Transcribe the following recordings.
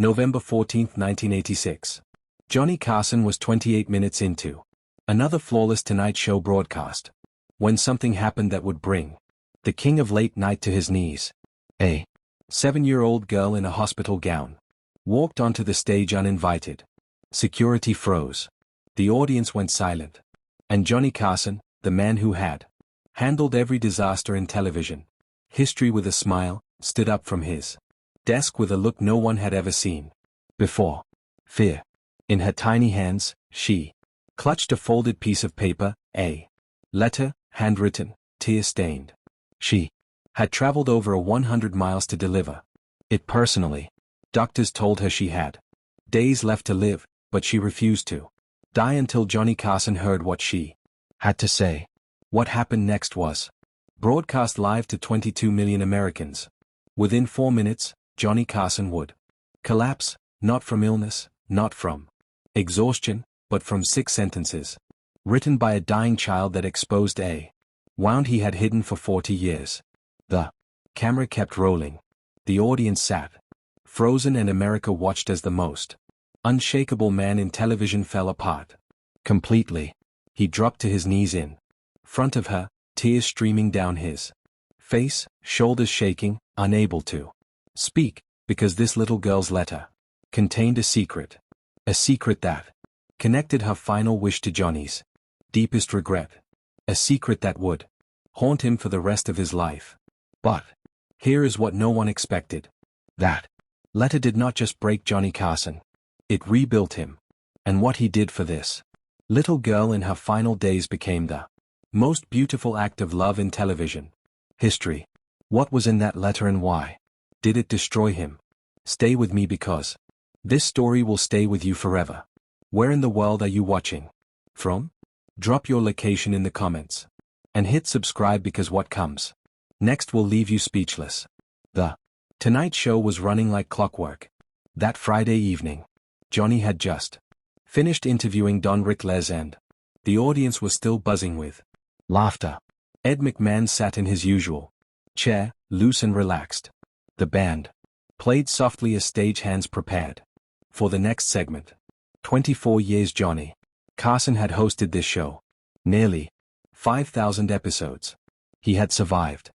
November 14, 1986. Johnny Carson was 28 minutes into another flawless Tonight Show broadcast when something happened that would bring the king of late night to his knees. A 7-year-old girl in a hospital gown walked onto the stage uninvited. Security froze. The audience went silent. And Johnny Carson, the man who had handled every disaster in television history with a smile, stood up from his desk with a look no one had ever seen before. Fear. In her tiny hands, she clutched a folded piece of paper, a letter, handwritten, tear-stained. She had traveled over 100 miles to deliver it personally. Doctors told her she had days left to live, but she refused to die until Johnny Carson heard what she had to say. What happened next was broadcast live to 22 million Americans. Within 4 minutes, Johnny Carson would collapse, not from illness, not from exhaustion, but from 6 sentences written by a dying child that exposed a wound he had hidden for 40 years. The camera kept rolling. The audience sat frozen, and America watched as the most unshakable man in television fell apart completely. He dropped to his knees in front of her, tears streaming down his face, shoulders shaking, unable to speak, because this little girl's letter contained a secret that connected her final wish to Johnny's deepest regret, a secret that would haunt him for the rest of his life. But here is what no one expected. That letter did not just break Johnny Carson. It rebuilt him. And what he did for this little girl in her final days became the most beautiful act of love in television history. What was in that letter, and why did it destroy him? Stay with me, because this story will stay with you forever. Where in the world are you watching from? Drop your location in the comments. And hit subscribe, because what comes next will leave you speechless. The Tonight Show was running like clockwork. That Friday evening, Johnny had just finished interviewing Don Rickles, and the audience was still buzzing with laughter. Ed McMahon sat in his usual chair, loose and relaxed. The band played softly as stagehands prepared for the next segment. 24 years Johnny Carson had hosted this show. Nearly 5,000 episodes. He had survived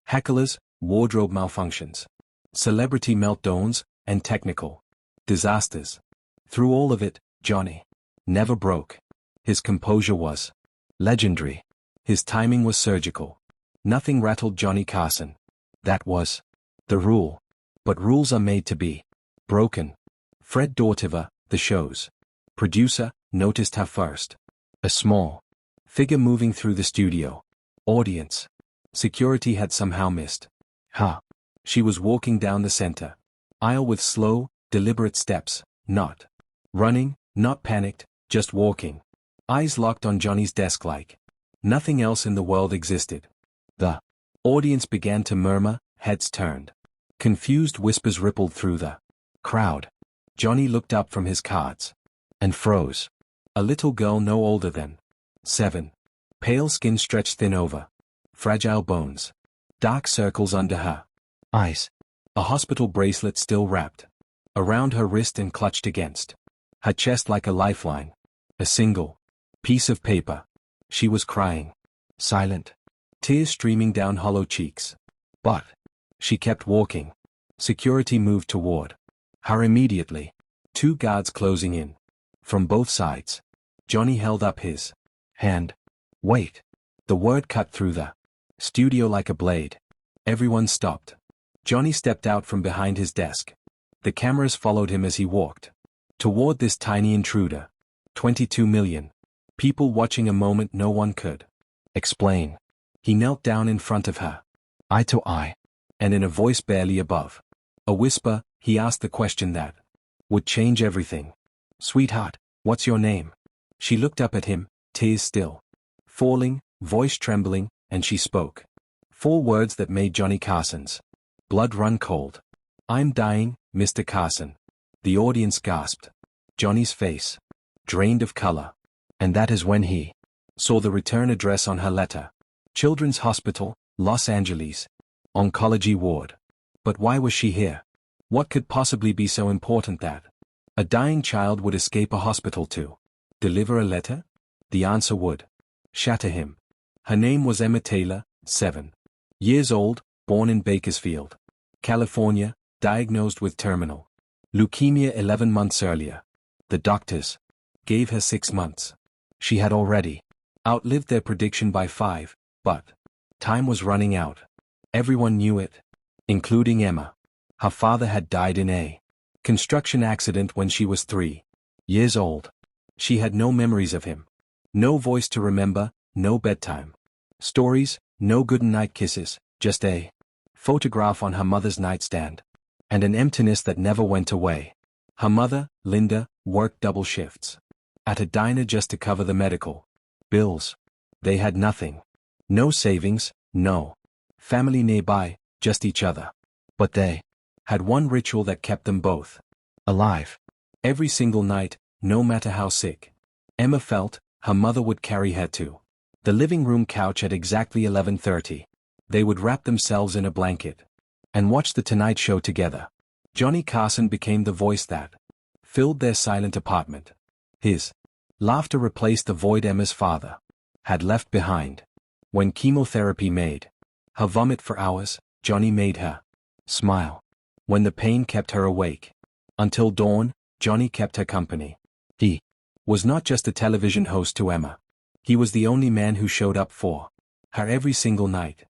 hecklers, wardrobe malfunctions, celebrity meltdowns, and technical disasters. Through all of it, Johnny never broke. His composure was legendary. His timing was surgical. Nothing rattled Johnny Carson. That was the rule. But rules are made to be broken. Fred Dortiver, the show's producer, noticed her first. A small figure moving through the studio. Audience. Security had somehow missed her. She was walking down the center aisle with slow, deliberate steps, not running, not panicked, just walking. Eyes locked on Johnny's desk like nothing else in the world existed. The audience began to murmur, heads turned. Confused whispers rippled through the crowd. Johnny looked up from his cards and froze. A little girl no older than 7. Pale skin stretched thin over fragile bones. Dark circles under her eyes. A hospital bracelet still wrapped around her wrist and clutched against her chest like a lifeline. A single piece of paper. She was crying. Silent. Tears streaming down hollow cheeks. But she kept walking. Security moved toward her immediately. 2 guards closing in from both sides. Johnny held up his hand. Wait. The word cut through the studio like a blade. Everyone stopped. Johnny stepped out from behind his desk. The cameras followed him as he walked toward this tiny intruder. 22 million people watching, a moment no one could explain. He knelt down in front of her, eye to eye, and in a voice barely above a whisper, he asked the question that would change everything. Sweetheart, what's your name? She looked up at him, tears still falling, voice trembling, and she spoke 4 words that made Johnny Carson's blood run cold. I'm dying, Mr. Carson. The audience gasped. Johnny's face drained of color. And that is when he saw the return address on her letter. Children's Hospital, Los Angeles. Oncology ward. But why was she here? What could possibly be so important that a dying child would escape a hospital to deliver a letter? The answer would shatter him. Her name was Emma Taylor, 7 years old, born in Bakersfield, California, diagnosed with terminal leukemia 11 months earlier. The doctors gave her 6 months. She had already outlived their prediction by 5, but time was running out. Everyone knew it, including Emma. Her father had died in a construction accident when she was 3 years old. She had no memories of him. No voice to remember, no bedtime stories, no good-night kisses, just a photograph on her mother's nightstand. And an emptiness that never went away. Her mother, Linda, worked double shifts at a diner just to cover the medical bills. They had nothing. No savings, no family nearby, just each other. But they had one ritual that kept them both alive. Every single night, no matter how sick Emma felt, her mother would carry her to the living room couch at exactly 11:30. They would wrap themselves in a blanket and watch The Tonight Show together. Johnny Carson became the voice that filled their silent apartment. His laughter replaced the void Emma's father had left behind. When chemotherapy made her vomit for hours, Johnny made her smile. When the pain kept her awake until dawn, Johnny kept her company. He was not just a television host to Emma. He was the only man who showed up for her every single night.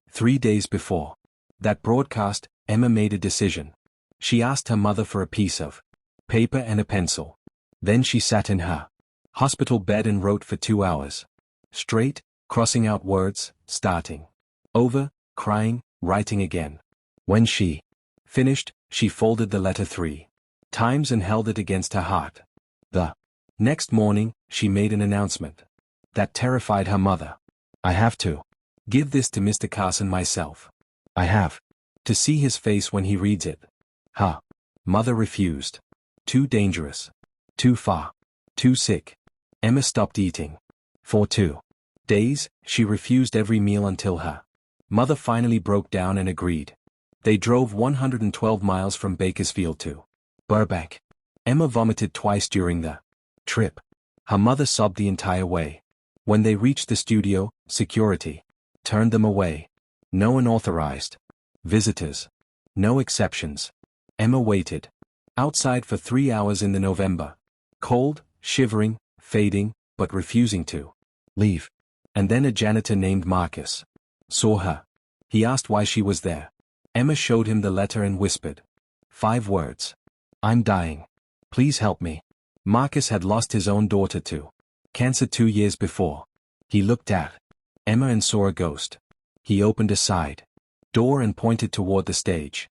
3 days before that broadcast, Emma made a decision. She asked her mother for a piece of paper and a pencil. Then she sat in her hospital bed and wrote for 2 hours straight, crossing out words, starting over, crying, writing again. When she finished, she folded the letter 3 times and held it against her heart. The next morning, she made an announcement that terrified her mother. I have to give this to Mr. Carson myself. I have to see his face when he reads it. Her mother refused. Too dangerous. Too far. Too sick. Emma stopped eating. For 2 days, she refused every meal until her mother finally broke down and agreed. They drove 112 miles from Bakersfield to Burbank. Emma vomited twice during the trip. Her mother sobbed the entire way. When they reached the studio, security turned them away. No unauthorized visitors. No exceptions. Emma waited outside for 3 hours in the November cold, shivering, fading, but refusing to leave. And then a janitor named Marcus saw her. He asked why she was there. Emma showed him the letter and whispered 5 words. I'm dying. Please help me. Marcus had lost his own daughter to cancer 2 years before. He looked at Emma and saw a ghost. He opened a side door and pointed toward the stage.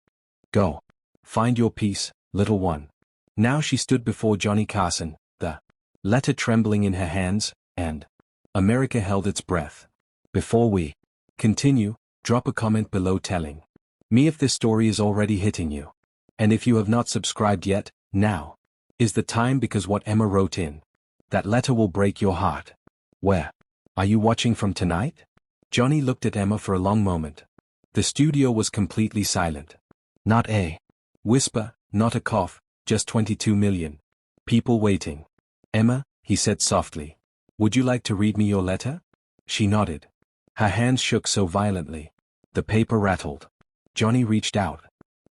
Go. Find your peace, little one. Now she stood before Johnny Carson, the letter trembling in her hands, and America held its breath. Before we continue, drop a comment below telling me if this story is already hitting you. And if you have not subscribed yet, now is the time, because what Emma wrote in that letter will break your heart. Where are you watching from tonight? Johnny looked at Emma for a long moment. The studio was completely silent. Not a whisper, not a cough, just 22 million people waiting. Emma, he said softly, would you like to read me your letter? She nodded. Her hands shook so violently. The paper rattled. Johnny reached out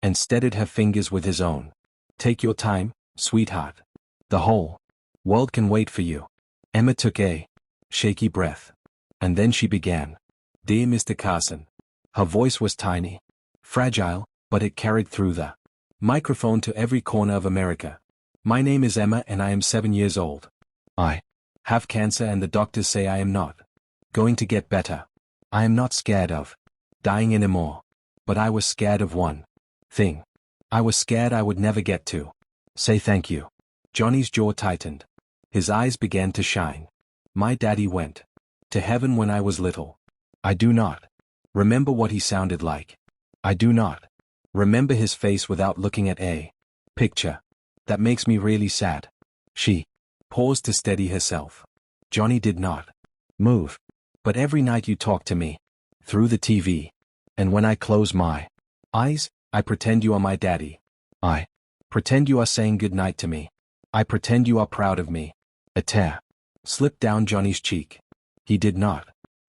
and steadied her fingers with his own. Take your time, sweetheart. The whole world can wait for you. Emma took a shaky breath. And then she began. Dear Mr. Carson. Her voice was tiny, fragile, but it carried through the microphone to every corner of America. My name is Emma and I am 7 years old. I have cancer and the doctors say I am not going to get better. I am not scared of dying anymore. But I was scared of one thing. I was scared I would never get to say thank you. Johnny's jaw tightened. His eyes began to shine. My daddy went to heaven when I was little. I do not remember what he sounded like. I do not remember his face without looking at a picture. That makes me really sad. She paused to steady herself. Johnny did not move. But every night you talk to me through the TV. And when I close my eyes, I pretend you are my daddy. I pretend you are saying good night to me. I pretend you are proud of me. A tear slipped down Johnny's cheek. He did not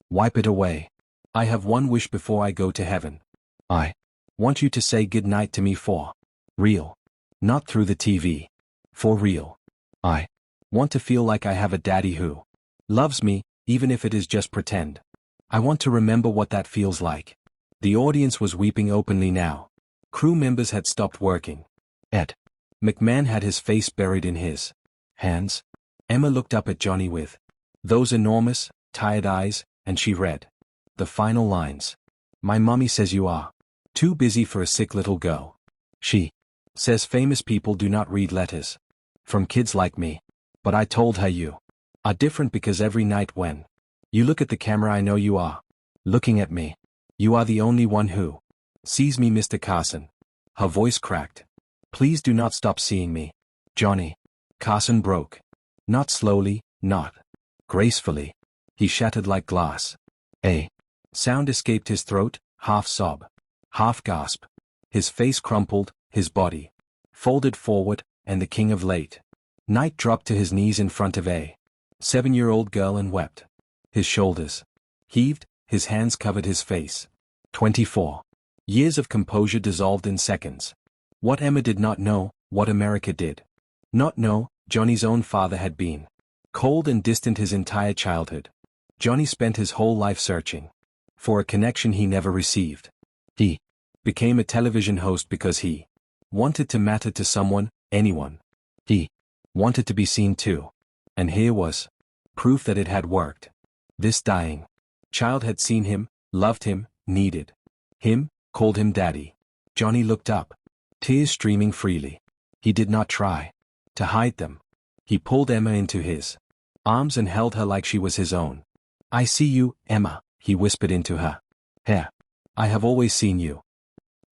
wipe it away. I have one wish before I go to heaven. I want you to say good night to me for real. Not through the TV. For real. I want to feel like I have a daddy who loves me, even if it is just pretend. I want to remember what that feels like. The audience was weeping openly now. Crew members had stopped working. Ed McMahon had his face buried in his hands. Emma looked up at Johnny with those enormous, tired eyes, and she read the final lines. My mommy says you are too busy for a sick little girl. She says famous people do not read letters from kids like me. But I told her you are different because every night when you look at the camera I know you are looking at me. You are the only one who sees me, Mr. Carson. Her voice cracked. Please do not stop seeing me. Johnny Carson broke. Not slowly, not gracefully. He shattered like glass. A sound escaped his throat, half sob, half gasp. His face crumpled, his body folded forward, and the king of late night dropped to his knees in front of a 7-year-old girl and wept. His shoulders heaved, his hands covered his face. 24 years of composure dissolved in seconds. What Emma did not know, what America did not know, Johnny's own father had been cold and distant his entire childhood. Johnny spent his whole life searching for a connection he never received. He became a television host because he wanted to matter to someone, anyone. He wanted to be seen too. And here was proof that it had worked. This dying child had seen him, loved him, needed him, called him daddy. Johnny looked up, tears streaming freely. He did not try to hide them. He pulled Emma into his arms and held her like she was his own. I see you, Emma, he whispered into her hair. I have always seen you.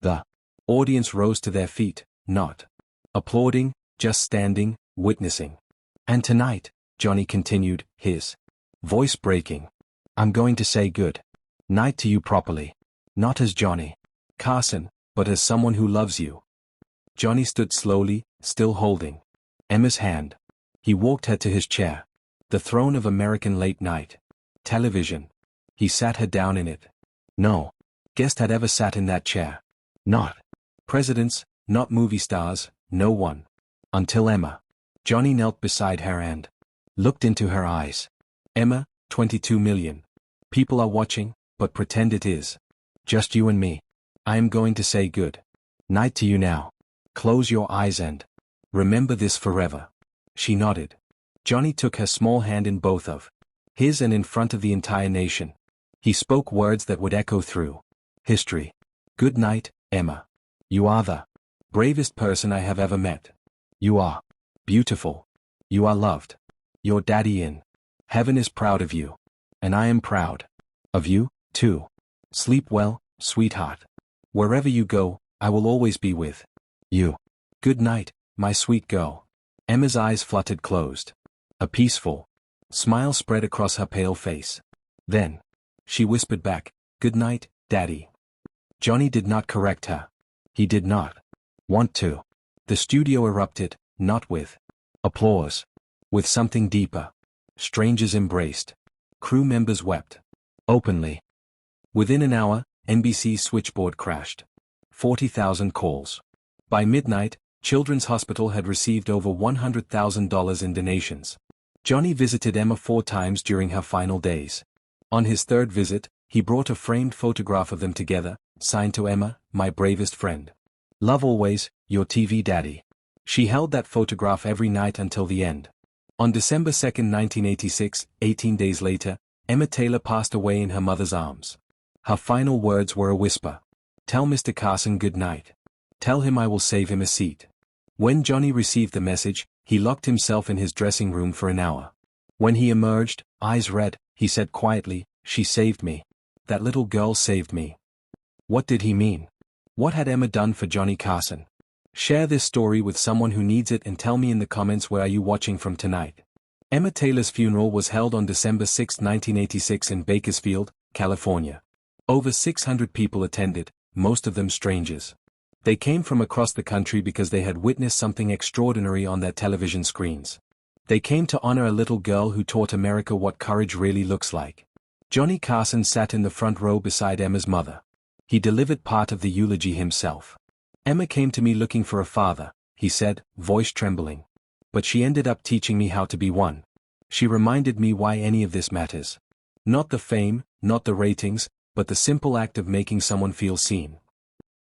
The audience rose to their feet, not applauding, just standing, witnessing. And tonight, Johnny continued, his voice breaking. I'm going to say good night to you properly. Not as Johnny Carson, but as someone who loves you. Johnny stood slowly, still holding Emma's hand. He walked her to his chair. The throne of American late night television. He sat her down in it. No guest had ever sat in that chair. Not presidents, not movie stars, no one. Until Emma. Johnny knelt beside her and looked into her eyes. Emma, 22 million people are watching, but pretend it is just you and me. I am going to say good night to you now. Close your eyes and remember this forever. She nodded. Johnny took her small hand in both of his and in front of the entire nation. He spoke words that would echo through history. Good night, Emma. You are the bravest person I have ever met. You are beautiful. You are loved. Your daddy in heaven is proud of you. And I am proud of you, too. Sleep well, sweetheart. Wherever you go, I will always be with you. Good night, my sweet girl. Emma's eyes fluttered closed. A peaceful smile spread across her pale face. Then she whispered back, good night, Daddy. Johnny did not correct her. He did not want to. The studio erupted, not with applause, with something deeper. Strangers embraced. Crew members wept openly. Within an hour, NBC's switchboard crashed. 40,000 calls. By midnight, Children's Hospital had received over $100,000 in donations. Johnny visited Emma 4 times during her final days. On his third visit, he brought a framed photograph of them together, signed to Emma, my bravest friend. Love always, your TV daddy. She held that photograph every night until the end. On December 2, 1986, 18 days later, Emma Taylor passed away in her mother's arms. Her final words were a whisper. Tell Mr. Carson good night. Tell him I will save him a seat. When Johnny received the message, he locked himself in his dressing room for an hour. When he emerged, eyes red, he said quietly, she saved me. That little girl saved me. What did he mean? What had Emma done for Johnny Carson? Share this story with someone who needs it and tell me in the comments where are you watching from tonight. Emma Taylor's funeral was held on December 6, 1986 in Bakersfield, California. Over 600 people attended, most of them strangers. They came from across the country because they had witnessed something extraordinary on their television screens. They came to honor a little girl who taught America what courage really looks like. Johnny Carson sat in the front row beside Emma's mother. He delivered part of the eulogy himself. "Emma came to me looking for a father," he said, voice trembling. "But she ended up teaching me how to be one. She reminded me why any of this matters. Not the fame, not the ratings, but the simple act of making someone feel seen.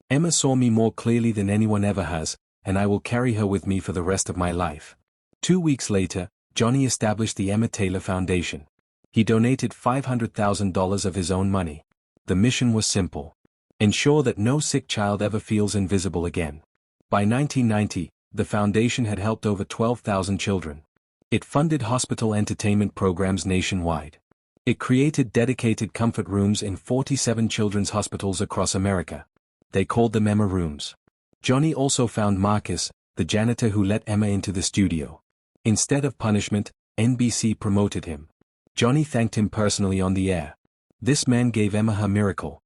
Emma saw me more clearly than anyone ever has, and I will carry her with me for the rest of my life." 2 weeks later, Johnny established the Emma Taylor Foundation. He donated $500,000 of his own money. The mission was simple: ensure that no sick child ever feels invisible again. By 1990, the foundation had helped over 12,000 children. It funded hospital entertainment programs nationwide. It created dedicated comfort rooms in 47 children's hospitals across America. They called them Emma Rooms. Johnny also found Marcus, the janitor who let Emma into the studio. Instead of punishment, NBC promoted him. Johnny thanked him personally on the air. This man gave Emma her miracle.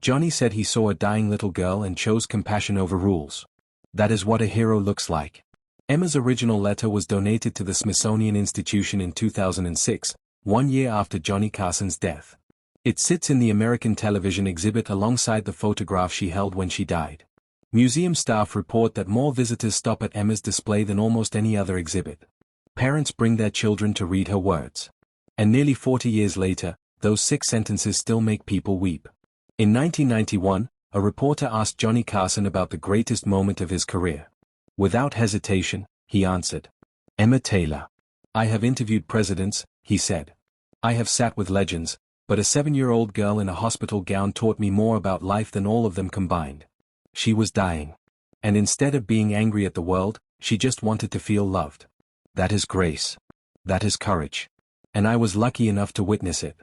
Johnny said he saw a dying little girl and chose compassion over rules. That is what a hero looks like. Emma's original letter was donated to the Smithsonian Institution in 2006, 1 year after Johnny Carson's death. It sits in the American television exhibit alongside the photograph she held when she died. Museum staff report that more visitors stop at Emma's display than almost any other exhibit. Parents bring their children to read her words. And nearly 40 years later, those 6 sentences still make people weep. In 1991, a reporter asked Johnny Carson about the greatest moment of his career. Without hesitation, he answered, "Emma Taylor. I have interviewed presidents," he said. "I have sat with legends, but a 7-year-old girl in a hospital gown taught me more about life than all of them combined. She was dying. And instead of being angry at the world, she just wanted to feel loved. That is grace. That is courage. And I was lucky enough to witness it."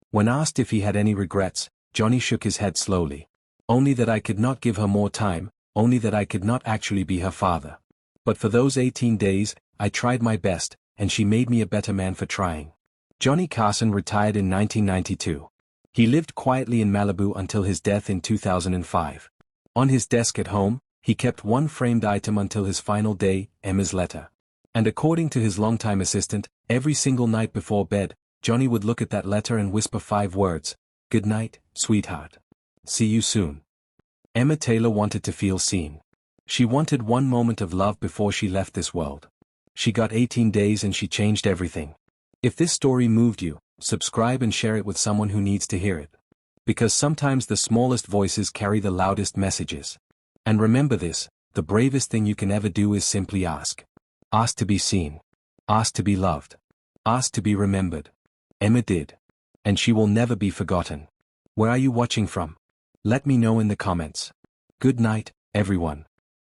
When asked if he had any regrets, Johnny shook his head slowly. "Only that I could not give her more time, only that I could not actually be her father. But for those 18 days, I tried my best, and she made me a better man for trying." Johnny Carson retired in 1992. He lived quietly in Malibu until his death in 2005. On his desk at home, he kept one framed item until his final day, Emma's letter. And according to his longtime assistant, every single night before bed, Johnny would look at that letter and whisper 5 words: "Good night, sweetheart. See you soon." Emma Taylor wanted to feel seen. She wanted one moment of love before she left this world. She got 18 days and she changed everything. If this story moved you, subscribe and share it with someone who needs to hear it. Because sometimes the smallest voices carry the loudest messages. And remember this: the bravest thing you can ever do is simply ask. Ask to be seen. Ask to be loved. Ask to be remembered. Emma did. And she will never be forgotten. Where are you watching from? Let me know in the comments. Good night, everyone.